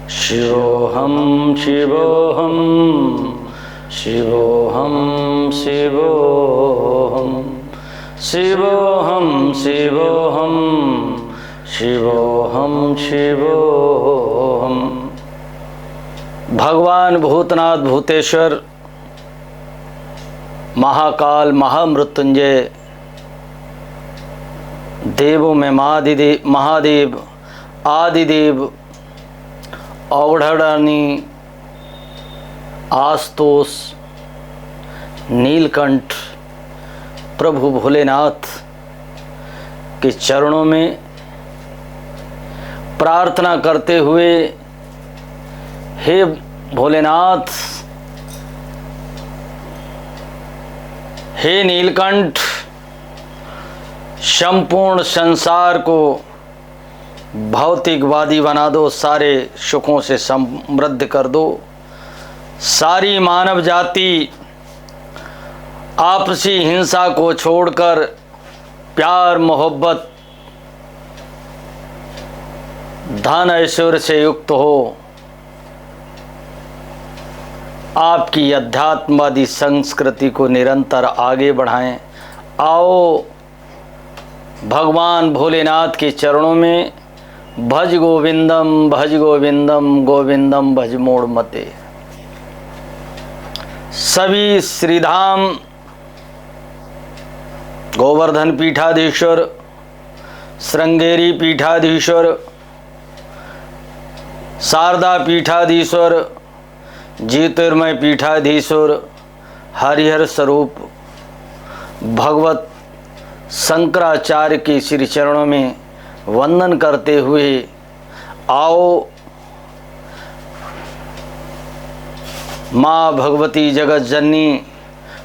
शिवोऽहं शिवोऽहं शिवोऽहं शिवोऽहं शिवोऽहं शिवोऽहं शिवोऽहं शिवोऽहं। भगवान भूतनाथ भूतेश्वर महाकाल महामृत्युंजय देवों में महादेव आदिदेव औढ़ानी आस्तोष नीलकंठ प्रभु भोलेनाथ के चरणों में प्रार्थना करते हुए, हे भोलेनाथ, हे नीलकंठ, संपूर्ण संसार को भौतिकवादी बना दो, सारे सुखों से समृद्ध कर दो। सारी मानव जाति आपसी हिंसा को छोड़कर प्यार मोहब्बत धन ऐश्वर्य से युक्त हो। आपकी अध्यात्मवादी संस्कृति को निरंतर आगे बढ़ाएं। आओ भगवान भोलेनाथ के चरणों में भज गोविंदम गोविंदम भज मोड़ मते। सभी श्रीधाम गोवर्धन पीठाधीश्वर, श्रृंगेरी पीठाधीश्वर, शारदा पीठाधीश्वर, ज्योतिर्मय पीठाधीश्वर, हरिहर स्वरूप भगवत शंकराचार्य के श्री चरणों में वंदन करते हुए आओ माँ भगवती जगत जननी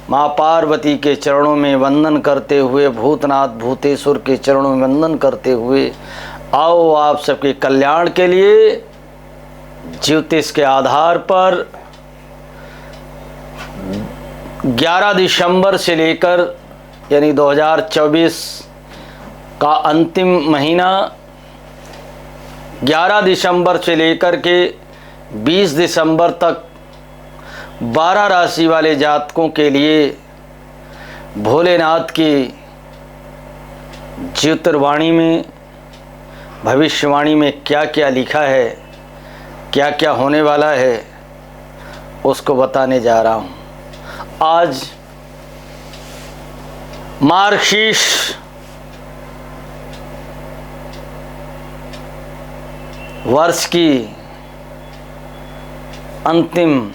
माँ पार्वती के चरणों में वंदन करते हुए, भूतनाथ भूतेश्वर के चरणों में वंदन करते हुए आओ आप सबके कल्याण के लिए ज्योतिष के आधार पर 11 दिसंबर से लेकर यानी 2024 का अंतिम महीना 11 दिसंबर से लेकर के 20 दिसंबर तक 12 राशि वाले जातकों के लिए भोलेनाथ की ज्योतिर्वाणी में भविष्यवाणी में क्या क्या लिखा है, क्या क्या होने वाला है, उसको बताने जा रहा हूँ। आज मार्गशीर्ष वर्ष की अंतिम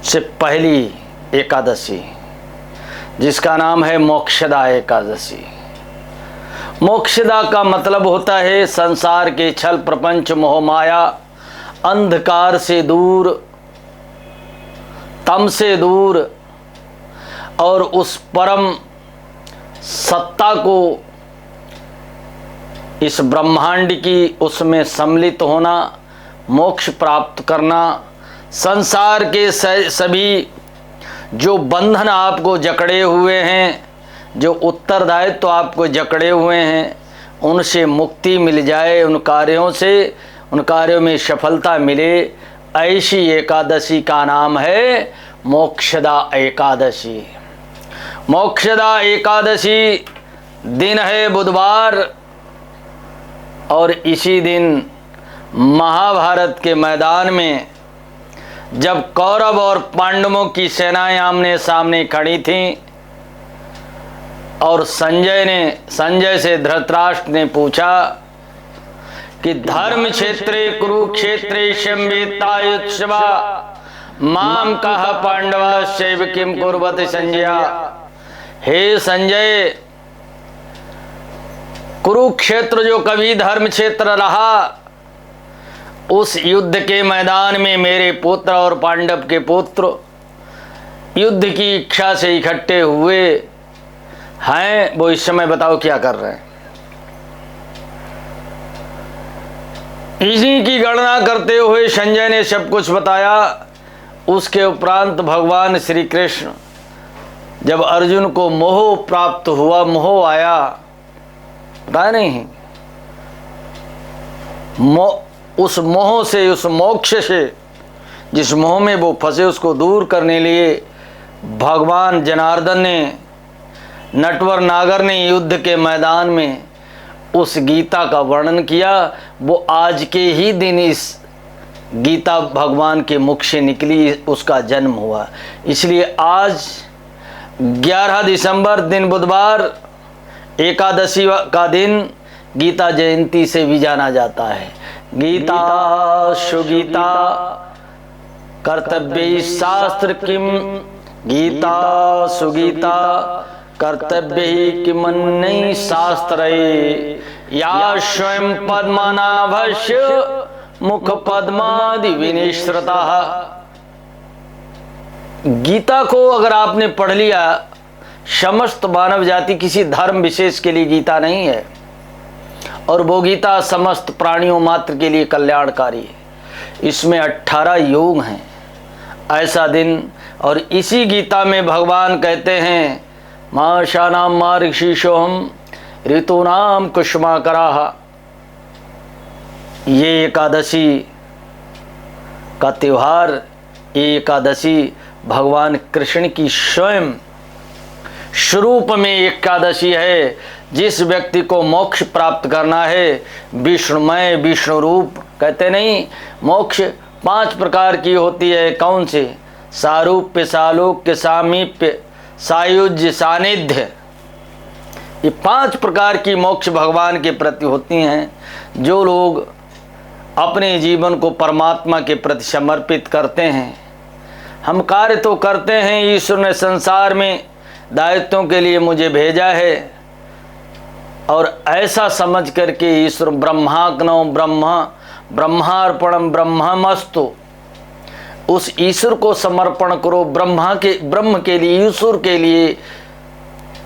से पहली एकादशी, जिसका नाम है मोक्षदा एकादशी। मोक्षदा का मतलब होता है संसार के छल प्रपंच मोह माया अंधकार से दूर, तम से दूर और उस परम सत्ता को, इस ब्रह्मांड की उसमें सम्मिलित होना, मोक्ष प्राप्त करना। संसार के सभी जो बंधन आपको जकड़े हुए हैं, जो उत्तरदायित्व तो आपको जकड़े हुए हैं, उनसे मुक्ति मिल जाए, उन कार्यों से, उन कार्यों में सफलता मिले, ऐसी एकादशी का नाम है मोक्षदा एकादशी। मोक्षदा एकादशी दिन है बुधवार, और इसी दिन महाभारत के मैदान में जब कौरव और पांडवों की सेनाएं आमने सामने खड़ी थीं और संजय से धृतराष्ट्र ने पूछा कि धर्म क्षेत्रे कुरुक्षेत्रे संवेतायुत्सवा माम कहा पांडवा शैव किम कुर्वते संजय। हे संजय, कुरुक्षेत्र जो कभी धर्म क्षेत्र रहा, उस युद्ध के मैदान में मेरे पुत्र और पांडव के पुत्र युद्ध की इच्छा से इकट्ठे हुए हैं, वो इस समय बताओ क्या कर रहे हैं। इसी की गणना करते हुए संजय ने सब कुछ बताया। उसके उपरांत भगवान श्री कृष्ण जब अर्जुन को मोह प्राप्त हुआ, मोह आया, पता नहीं उस मोह से, उस मोक्ष से, जिस मोह में वो फंसे, उसको दूर करने लिए भगवान जनार्दन ने, नटवर नागर ने युद्ध के मैदान में उस गीता का वर्णन किया। वो आज के ही दिन इस गीता भगवान के मुख से निकली, उसका जन्म हुआ। इसलिए आज 11 दिसंबर दिन बुधवार, एकादशी का दिन गीता जयंती से भी जाना जाता है। गीता सुगीता कर्तव्य शास्त्र किम, गीता सुगीता कर्तव्य ही किमन्यि शास्त्रे, या स्वयं पद्मनाभस्य मुख पद्मादि विनिश्रिता। गीता को अगर आपने पढ़ लिया, समस्त मानव जाति, किसी धर्म विशेष के लिए गीता नहीं है, और वो गीता समस्त प्राणियों मात्र के लिए कल्याणकारी है। इसमें 18 योग हैं। ऐसा दिन, और इसी गीता में भगवान कहते हैं माशानाम मार्गशीर्षोहम ऋतूनाम कुष्माकराः। ये एकादशी का त्यौहार, ये एकादशी भगवान कृष्ण की स्वयं स्वरूप में एकादशी है। जिस व्यक्ति को मोक्ष प्राप्त करना है, विष्णुमय विष्णु रूप कहते नहीं, मोक्ष 5 प्रकार की होती है। कौन से? सारूप्य, सालोक्य, सामीप्य, सायुज्य, सानिध्य। ये 5 प्रकार की मोक्ष भगवान के प्रति होती हैं। जो लोग अपने जीवन को परमात्मा के प्रति समर्पित करते हैं, हम कार्य तो करते हैं, ईश्वर ने संसार में दायित्वों के लिए मुझे भेजा है, और ऐसा समझ करके ईश्वर ब्रह्माग्नौ ब्रह्मार्पणम ब्रह्ममस्तु, उस ईश्वर को समर्पण करो। ब्रह्म के लिए, ईश्वर के लिए।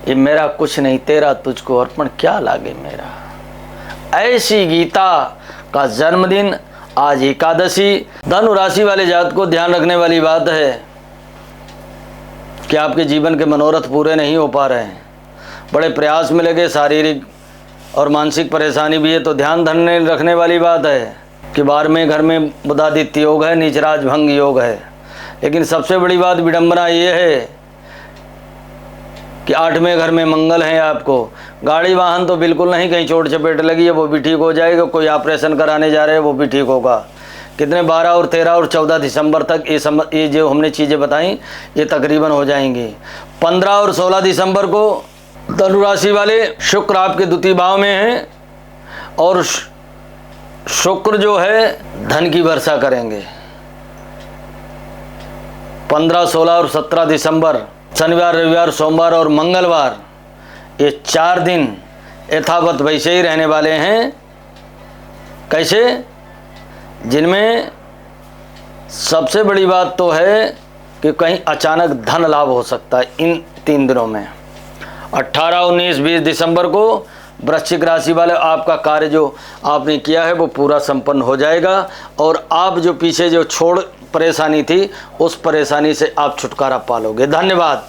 ये मेरा कुछ नहीं, तेरा तुझको अर्पण, क्या लागे मेरा। ऐसी गीता का जन्मदिन आज एकादशी। धनु राशि वाले जात को ध्यान रखने वाली बात है कि आपके जीवन के मनोरथ पूरे नहीं हो पा रहे हैं, बड़े प्रयास में लगे, शारीरिक और मानसिक परेशानी भी है। तो ध्यान धरने रखने वाली बात है कि 12वें घर में बुधादित्य योग है, नीचराज भंग योग है। लेकिन सबसे बड़ी बात, विडंबना ये है कि 8वें घर में मंगल है। आपको गाड़ी वाहन तो बिल्कुल नहीं, कहीं चोट चपेट लगी है वो भी ठीक हो जाएगा, कोई ऑपरेशन कराने जा रहे हैं वो भी ठीक होगा। कितने 12 और 13 और 14 दिसंबर तक ये जो हमने चीज़ें बताई ये तकरीबन हो जाएंगी। 15 और 16 दिसंबर को धनु राशि वाले, शुक्र आपके द्वितीय भाव में हैं, और शुक्र जो है धन की वर्षा करेंगे। 15, 16 और 17 दिसंबर, शनिवार, रविवार, सोमवार और मंगलवार, ये 4 दिन यथावत वैसे ही रहने वाले हैं। कैसे? जिनमें सबसे बड़ी बात तो है कि कहीं अचानक धन लाभ हो सकता है इन 3 दिनों में। 18, 19, 20 दिसंबर को वृश्चिक राशि वाले, आपका कार्य जो आपने किया है वो पूरा संपन्न हो जाएगा, और आप जो पीछे जो छोड़ परेशानी थी, उस परेशानी से आप छुटकारा पालोगे। धन्यवाद।